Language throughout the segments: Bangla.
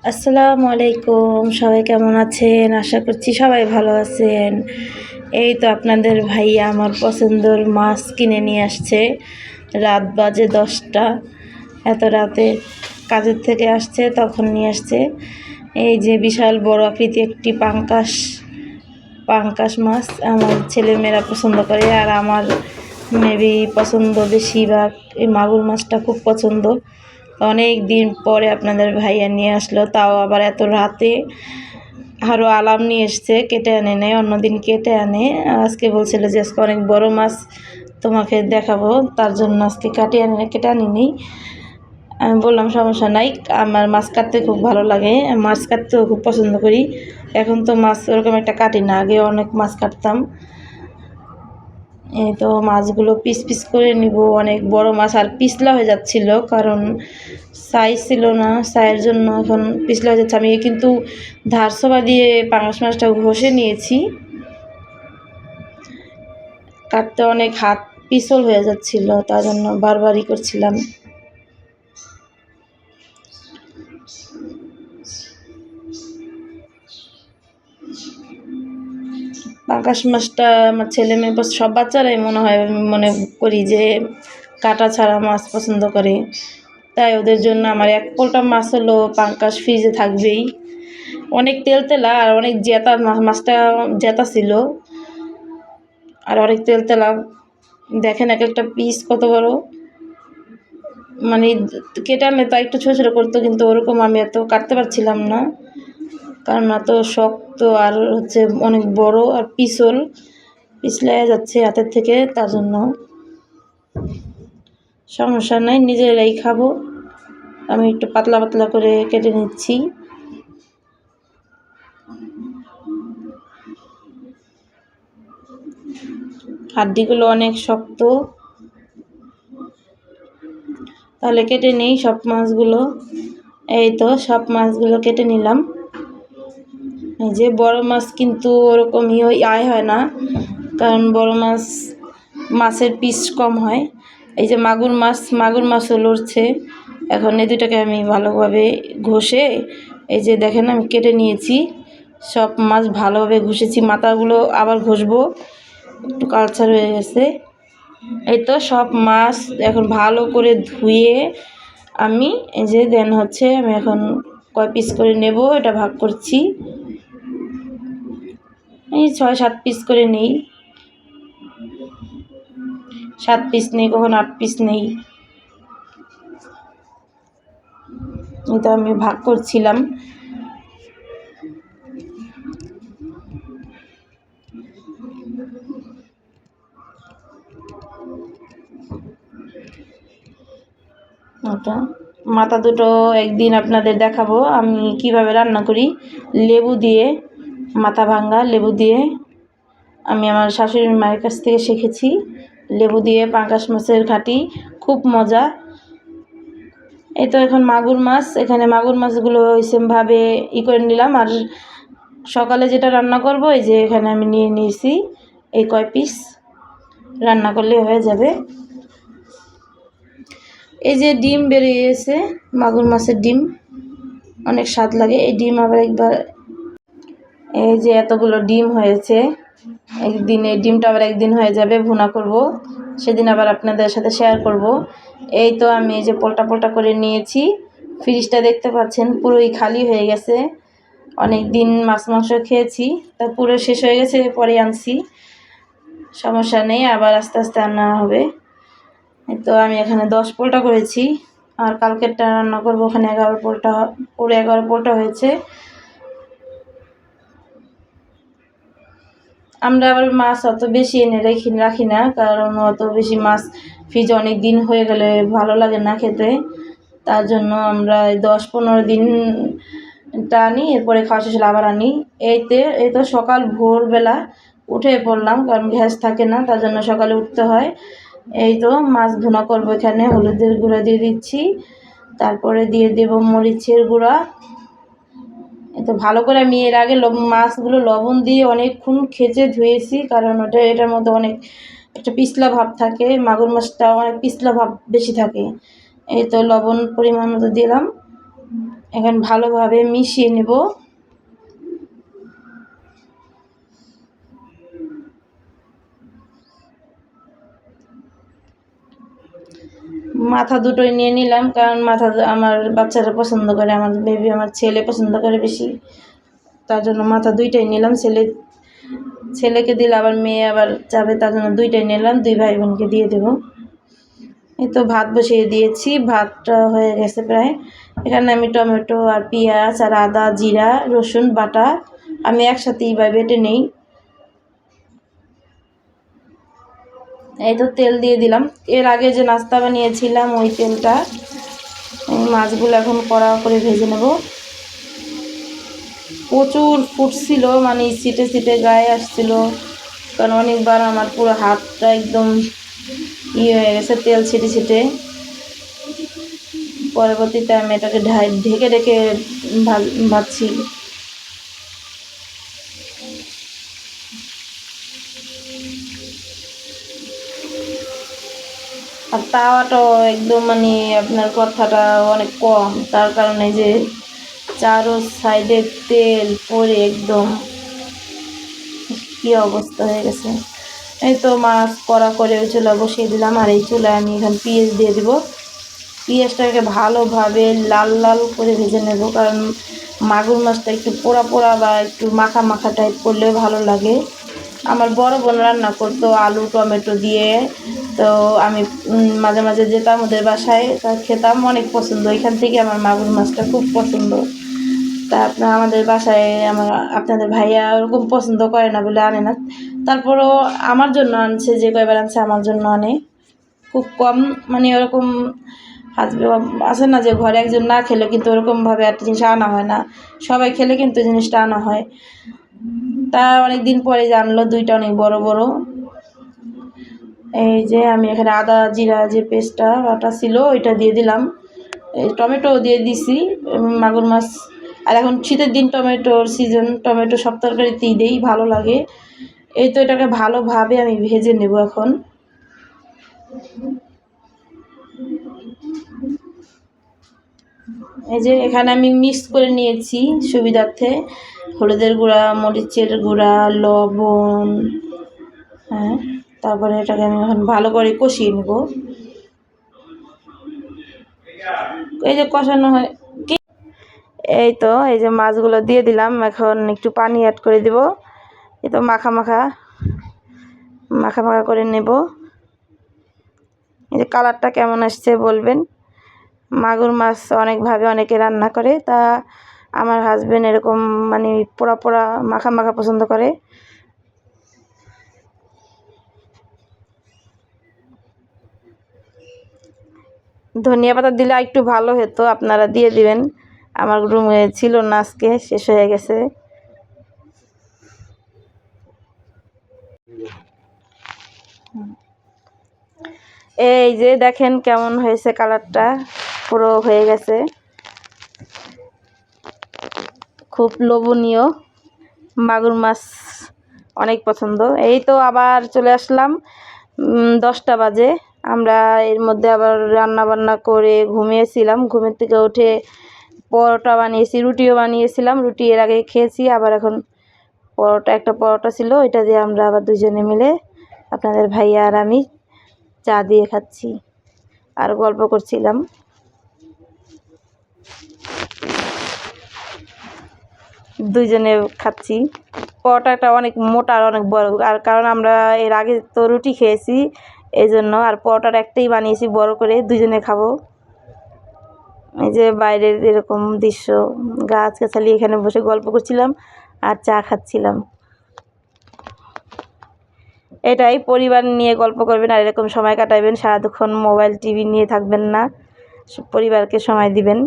আসসালামু আলাইকুম, সবাই কেমন আছেন? আশা করছি সবাই ভালো আছেন। এই তো আপনাদের ভাইয়া আমার পছন্দের মাছ কিনে নিয়ে আসছে। রাত বাজে 10টা। এত রাতে কাজের থেকে আসছে তখন নিয়ে আসছে। এই যে বিশাল বড় আকৃতি একটি পাঙ্কাশ মাছ আমার ছেলেমেয়েরা পছন্দ করে, আর আমার মেবি পছন্দ বেশিরভাগ এই মাগুর মাছটা খুব পছন্দ। অনেক দিন পরে আপনাদের ভাইয়া নিয়ে আসলো, তাও আবার এত রাতে। আরও আলাম নিয়ে এসছে, কেটে আনে নেই, অন্যদিন কেটে আনে। আজকে বলছিল যে আজকে অনেক বড় মাছ তোমাকে দেখাবো, তার জন্য আজকে কেটে আনিনি। আমি বললাম সমস্যা নাই, আমার মাছ কাটতে খুব ভালো লাগে, মাছ কাটতেও খুব পছন্দ করি। এখন তো মাছ ওরকম একটা কাটি না, আগে অনেক মাছ কাটতাম। এই তো মাছগুলো পিস পিস করে নিব। অনেক বড় মাছ আর পিছলা হয়ে যাচ্ছিল, কারণ সাইজ ছিল না, সাইজের জন্য এখন পিছলা হয়ে যাচ্ছে। আমি কিন্তু ধারসোবা দিয়ে পাঙাশ মাছটা ঘষে নিয়েছি, কাটতে অনেক হাত পিছল হয়ে যাচ্ছিল, তার জন্য বারবারই করছিলাম। পাঙ্গাস মাছটা আমার ছেলে মেয়ে সব বাচ্চারাই মনে করি যে কাটা ছাড়া মাছ পছন্দ করে, তাই ওদের জন্য আমার এক পোলটা মাছ হলো পাঙ্গাস ফ্রিজে থাকবেই। অনেক তেলতেলা আর অনেক জেতা, মাছটা জেতা ছিল আর অনেক তেলতেলা। দেখেন এক একটা পিস কত বড়, মানে কেটে আনলে তা একটু ছোটো ছোটো করতো, কিন্তু ওরকম আমি এত কাটতে পারছিলাম না, কারণ এত শক্ত আর হচ্ছে অনেক বড় আর পিছলে যাচ্ছে হাতের থেকে, তার জন্য সমস্যা নাই, নিজেরাই খাবো। আমি একটু পাতলা পাতলা করে কেটে নিচ্ছি। হাড্ডিগুলো অনেক শক্ত, তাহলে কেটে নেই সব মাছগুলো। এই তো সব মাছগুলো কেটে নিলাম। এই যে বড় মাছ কিন্তু ওরকমই আয় হয় না, কারণ বড় মাছের পিস কম হয়। এই যে মাগুর মাছও লড়ছে। এখন এই দুটাকে আমি ভালোভাবে ঘষে, এই যে দেখেন আমি কেটে নিয়েছি, সব মাছ ভালোভাবে ঘষেছি। মাথাগুলো আবার ঘষবো, একটু কালচার হয়ে গেছে। এই তো সব মাছ এখন ভালো করে ধুয়ে আমি এই যে আমি এখন কয় পিস করে নেব এটা ভাগ করছি। এই 6-7 পিস করে নেই, 7 পিস নেই, কখন 8 পিস নেই। এটা আমি ভাগ করছিলাম। ওটা মাথা দুটো একদিন আপনাদের দেখাবো আমি কিভাবে রান্না করি, লেবু দিয়ে, মাথা ভাঙ্গা লেবু দিয়ে। আমি আমার শাশুড়ি মায়ের কাছ থেকে শিখেছি, লেবু দিয়ে পাঙ্গাস মাছের ঘাটি, খুব মজা। এই তো এখন এখানে মাগুর মাছগুলো সেমভাবে করে নিলাম। আর সকালে যেটা রান্না করব, এই যে এখানে আমি নিয়ে নিয়েছি এই কয় পিস, রান্না করলে হয়ে যাবে। এই যে ডিম বেরিয়েছে, মাগুর মাছের ডিম অনেক স্বাদ লাগে। এই ডিম আবার একবার, এই যে এতগুলো ডিম হয়েছে, একদিন এই ডিমটা আবার একদিন হয়ে যাবে, ভুনা করব, সেদিন আবার আপনাদের সাথে শেয়ার করব। এই তো আমি এই যে পোল্টা করে নিয়েছি। ফ্রিজটা দেখতে পাচ্ছেন পুরোই খালি হয়ে গেছে, অনেক দিন মাংস খেয়েছি, তা পুরো শেষ হয়ে গেছে, পরে আনছি। সমস্যা নেই, আবার আস্তে আস্তে আনা হবে। তো আমি এখানে 10 পোল্টা করেছি, আর কালকেরটা রান্না করবো, ওখানে 11 পোল্টা হয়েছে। আমরা আবার মাছ অত বেশি এনে রাখি না, কারণ অত বেশি মাছ ফ্রিজে অনেক দিন হয়ে গেলে ভালো লাগে না খেতে, তার জন্য আমরা 10-15 দিন আনি, এরপরে খাওয়া শেষ হলে আবার আনি। এই তো সকাল ভোরবেলা উঠে পড়লাম, কারণ গ্যাস থাকে না, তার জন্য সকালে উঠতে হয়। এই তো মাছ ভুনা করবো, এখানে হলুদের গুঁড়া দিয়ে দিচ্ছি, তারপরে দিয়ে দেব মরিচের গুঁড়া। তো ভালো করে আমি এর আগে মাছগুলো লবণ দিয়ে অনেকক্ষণ খেচে ধুয়েছি, কারণ এটার মধ্যে অনেক একটা পিছলা ভাব থাকে, মাগুর মাছটা অনেক পিছলা ভাব বেশি থাকে। এই তো লবণ পরিমাণ মতো দিলাম, এখন ভালোভাবে মিশিয়ে নেব। মাথা দুটোই নিয়ে নিলাম, কারণ মাথা আমার বাচ্চারা পছন্দ করে, আমার বেবি আমার ছেলে পছন্দ করে বেশি, তার জন্য মাথা দুইটাই নিলাম। ছেলেকে দিলে আবার মেয়ে আবার যাবে, তার জন্য দুইটাই নিলাম, দুই ভাই বোনকে দিয়ে দেবো। এই তো ভাত বসিয়ে দিয়েছি, ভাতটা হয়ে গেছে প্রায়। এখানে আমি টমেটো আর পেঁয়াজ আর আদা জিরা রসুন বাটা আমি একসাথেই বেটে নেই। এই তো তেল দিয়ে দিলাম। এর আগে যে নাস্তা বানিয়েছিলাম ওই তেলটা, মাছগুলো এখন কড়া করে ভেজে নেব। প্রচুর ফুটছিল, মানে সিটে সিটে গায়ে আসছিল, কারণ অনেকবার আমার পুরো হাতটা একদম হয়ে গেছে তেল ছিটে ছিটে। পরবর্তীতে আমি এটাকে ঢেকে ঢেকে ভাজছি। আর তাওয়াটাও একদম মানে আপনার কথাটা অনেক কম, তার কারণে যে চারো সাইডে তেল পরে একদম কী অবস্থা হয়ে গেছে। এই তো মাছ কড়া করে ওই চুলা বসিয়ে দিলাম, আর এই চুলায় আমি এখানে পেঁয়াজ দিয়ে দিব। পেঁয়াজটাকে ভালোভাবে লাল লাল করে ভেজে নেব, কারণ মাগুর মাছটা একটু পোড়া পোড়া বা একটু মাখা মাখা টাইপ করলে ভালো লাগে। আমার বড় বোন রান্না করতো আলু টমেটো দিয়ে, তো আমি মাঝে মাঝে যেতাম ওদের বাসায়, তা খেতাম, অনেক পছন্দ। এখান থেকে আমার মাগুর মাছটা খুব পছন্দ। তা আমাদের বাসায় আপনাদের ভাইয়া ওরকম পছন্দ করে না বলে আনে না, তারপরও আমার জন্য আনছে, যে কয়বার আনছে আমার জন্য আনে। খুব কম, মানে ওরকম আছে না যে ঘরে একজন না খেলে কিন্তু ওরকমভাবে একটা জিনিস আনা হয় না, সবাই খেলে কিন্তু জিনিসটা আনা হয়। তা অনেক দিন পরে জানলো দুইটা অনেক বড় বড়। এই যে আমি এখানে আদা জিরা যে পেস্টটা বাটা ছিল ওইটা দিয়ে দিলাম, এই টমেটো দিয়ে দিছি মাগুর মাছ। আর এখন শীতের দিন টমেটোর সিজন, টমেটো সব তরকারিতেই দেই, ভালো লাগে। এই তো এটাকে ভালোভাবে আমি ভেজে নেব এখন। এই যে এখানে আমি মিক্স করে নিয়েছি সুবিধার্থে, হলুদের গুঁড়া মরিচের গুঁড়া লবণ, হ্যাঁ, তারপরে এটাকে আমি এখন ভালো করে কষিয়ে নেব। এই যে কষানো হয় কি, এই তো এই যে মাছগুলো দিয়ে দিলাম, এখন একটু পানি অ্যাড করে দিব। এই তো মাখা মাখা মাখা মাখা করে নেব। এই যে কালারটা কেমন আসছে বলবেন। মাগুর মাছ অনেকভাবে অনেকে রান্না করে, তা আমার হাজবেন্ড এরকম মানে পোড়া পোড়া মাখা মাখা পছন্দ করে। ধনিয়া পাতা দিলে একটু ভালো হতো, আপনারা দিয়ে দিবেন। আমার রুমে ছিল না, আজকে শেষ হয়ে গেছে। এই যে দেখেন কেমন হয়েছে, কালারটা পুরো হয়ে গেছে, খুব লোভনীয়। মাগুর মাছ অনেক পছন্দ। এই তো আবার চলে আসলাম, 10টা বাজে। আমরা এর মধ্যে আবার রান্না বান্না করে ঘুমিয়েছিলাম, ঘুমের থেকে উঠে পরোটা বানিয়েছি, রুটিও বানিয়েছিলাম, রুটি এর আগে খেয়েছি, আবার এখন একটা পরোটা ছিল, ওইটা দিয়ে আমরা আবার দুজনে মিলে আপনাদের ভাইয়া আর আমি চা দিয়ে খাচ্ছি আর গল্প করছিলাম। দুইজনে খাচ্ছি। পরোটাটা অনেক মোটা আর অনেক বড়, আর কারণ আমরা এর আগে তো রুটি খেয়েছি এই জন্য, আর পরোটাটা একটাই বানিয়েছি বড় করে, দুজনে খাবো। এই যে বাইরের এরকম দৃশ্য, গাছগাছালি, এখানে বসে গল্প করছিলাম আর চা খাচ্ছিলাম। এটাই, পরিবার নিয়ে গল্প করবেন আর এরকম সময় কাটাবেন, সারাক্ষণ মোবাইল টিভি নিয়ে থাকবেন না, পরিবারকে সময় দিবেন।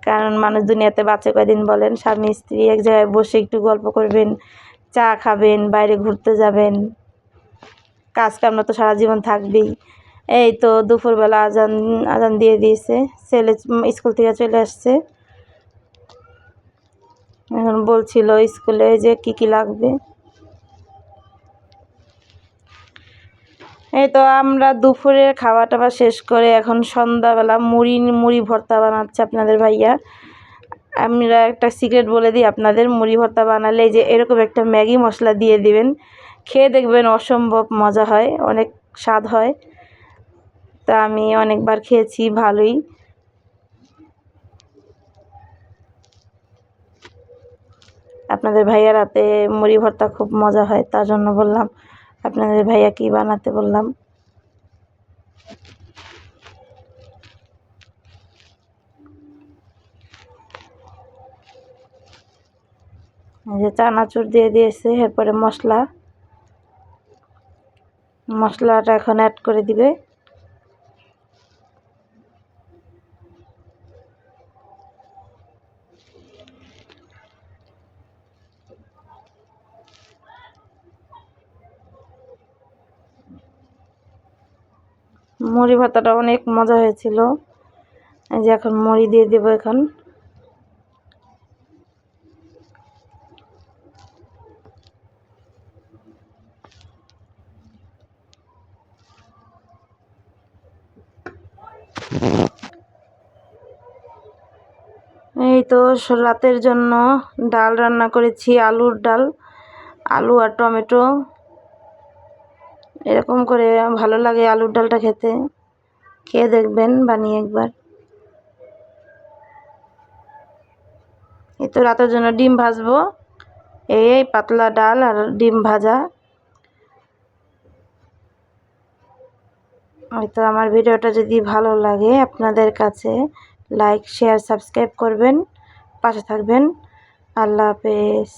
কারণ মানুষ দুনিয়াতে বাঁচে কয়দিন বলেন, স্বামী স্ত্রী এক জায়গায় বসে একটু গল্প করবেন, চা খাবেন, বাইরে ঘুরতে যাবেন, কাজ কাম তো সারা জীবন থাকবেই। এই তো দুপুরবেলা আজান আজান দিয়ে দিয়েছে, ছেলে স্কুল থেকে চলে আসছে, এখন বলছিল স্কুলে যে কি কি লাগবে। এই তো আমরা দুপুরের খাওয়া টাওয়া শেষ করে এখন সন্ধ্যাবেলা মুড়ি ভর্তা বানাচ্ছে আপনাদের ভাইয়া। আমরা একটা সিক্রেট বলে দিই আপনাদের, মুড়ি ভর্তা বানালে যে এরকম একটা ম্যাগি মশলা দিয়ে দিবেন, খেয়ে দেখবেন অসম্ভব মজা হয়, অনেক স্বাদ হয়। তা আমি অনেকবার খেয়েছি, ভালোই। আপনাদের ভাইয়ার হাতে মুড়ি ভর্তা খুব মজা হয়, তার জন্য বললাম আপনাদের ভাইয়া কি বানাতে বললাম। এই যে চানাচুর দিয়ে দিয়েছে, এরপরে মশলাটা এখন অ্যাড করে দিবে। মুড়ি ভর্তাটা অনেক মজা হয়েছিল। এই যে এখন মুড়ি দিয়ে দেবো এখন। এই তো রাতের জন্য ডাল রান্না করেছি, আলুর ডাল, আলু আর টমেটো। এরকম করে ভালো লাগে আলুর ডালটা খেতে, খেয়ে দেখবেন বানিয়ে একবার। এই তো রাতের জন্য ডিম ভাজবো, এই পাতলা ডাল আর ডিম ভাজা। হয়তো আমার ভিডিওটা যদি ভালো লাগে আপনাদের কাছে, লাইক শেয়ার সাবস্ক্রাইব করবেন, পাশে থাকবেন। আল্লাহ হাফেজ।